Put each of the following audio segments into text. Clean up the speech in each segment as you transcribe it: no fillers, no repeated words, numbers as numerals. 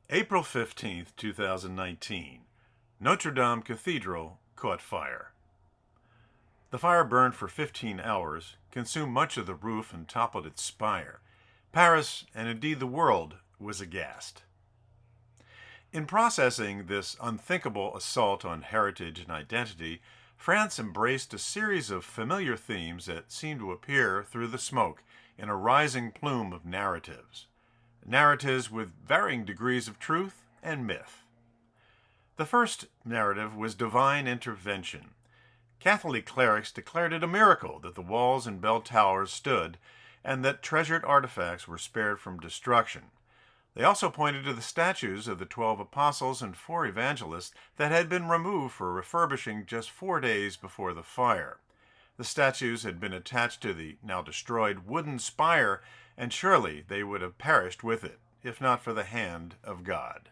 April 15th, 2019. Notre Dame Cathedral caught fire. The fire burned for 15 hours, consumed much of the roof, and toppled its spire. Paris, and indeed the world, was aghast. In processing this unthinkable assault on heritage and identity, France embraced a series of familiar themes that seemed to appear through the smoke in a rising plume of narratives. Narratives with varying degrees of truth and myth. The first narrative was divine intervention. Catholic clerics declared it a miracle that the walls and bell towers stood and that treasured artifacts were spared from destruction. They also pointed to the statues of the 12 apostles and 4 evangelists that had been removed for refurbishing just 4 days before the fire. The statues had been attached to the now destroyed wooden spire, and surely they would have perished with it, if not for the hand of God.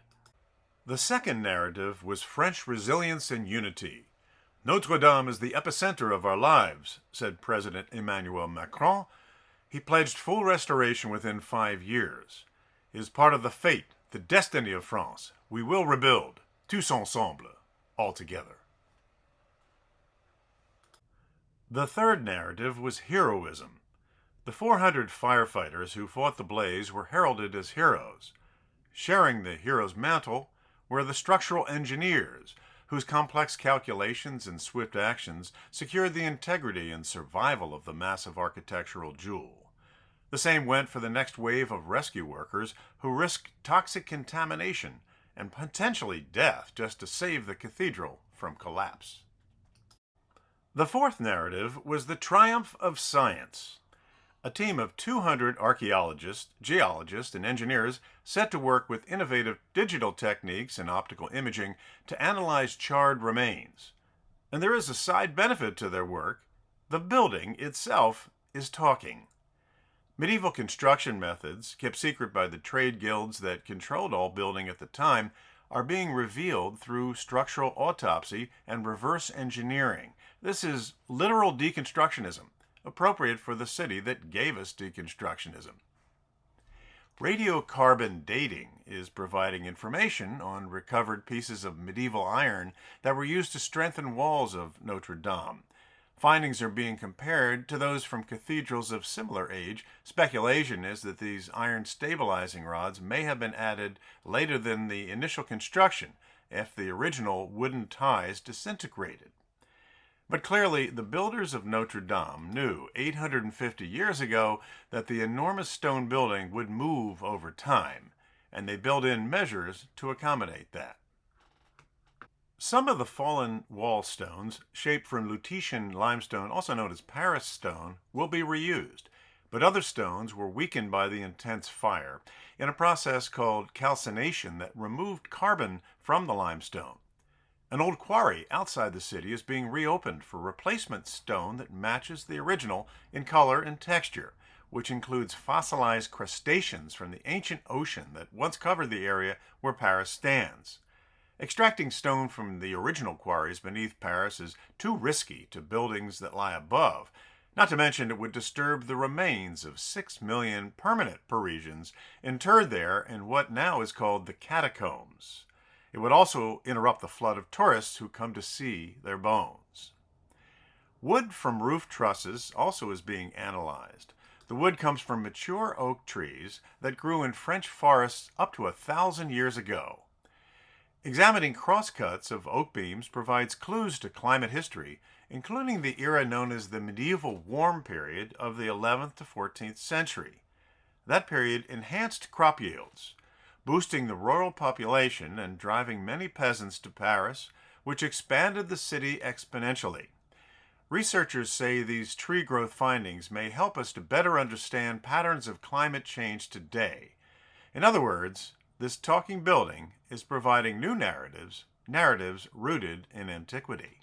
The second narrative was French resilience and unity. Notre Dame is the epicenter of our lives, said President Emmanuel Macron. He pledged full restoration within 5 years. It is part of the fate, the destiny of France. We will rebuild, tous ensemble, all together. The third narrative was heroism. The 400 firefighters who fought the blaze were heralded as heroes. Sharing the hero's mantle were the structural engineers, whose complex calculations and swift actions secured the integrity and survival of the massive architectural jewel. The same went for the next wave of rescue workers who risked toxic contamination and potentially death just to save the cathedral from collapse. The fourth narrative was the triumph of science. A team of 200 archaeologists, geologists, and engineers set to work with innovative digital techniques and optical imaging to analyze charred remains. And there is a side benefit to their work. The building itself is talking. Medieval construction methods, kept secret by the trade guilds that controlled all building at the time, are being revealed through structural autopsy and reverse engineering. This is literal deconstructionism, appropriate for the city that gave us deconstructionism. Radiocarbon dating is providing information on recovered pieces of medieval iron that were used to strengthen walls of Notre Dame. Findings are being compared to those from cathedrals of similar age. Speculation is that these iron stabilizing rods may have been added later than the initial construction, if the original wooden ties disintegrated. But clearly, the builders of Notre Dame knew 850 years ago that the enormous stone building would move over time, and they built in measures to accommodate that. Some of the fallen wall stones, shaped from Lutetia limestone, also known as Paris stone, will be reused, but other stones were weakened by the intense fire in a process called calcination that removed carbon from the limestone. An old quarry outside the city is being reopened for replacement stone that matches the original in color and texture, which includes fossilized crustaceans from the ancient ocean that once covered the area where Paris stands. Extracting stone from the original quarries beneath Paris is too risky to buildings that lie above, not to mention it would disturb the remains of 6 million permanent Parisians interred there in what now is called the catacombs. It would also interrupt the flood of tourists who come to see their bones. Wood from roof trusses also is being analyzed. The wood comes from mature oak trees that grew in French forests up to 1,000 years ago. Examining crosscuts of oak beams provides clues to climate history, including the era known as the medieval warm period of the 11th to 14th century. That period enhanced crop yields, boosting the rural population and driving many peasants to Paris, which expanded the city exponentially. Researchers say these tree growth findings may help us to better understand patterns of climate change today. In other words, this talking building is providing new narratives rooted in antiquity.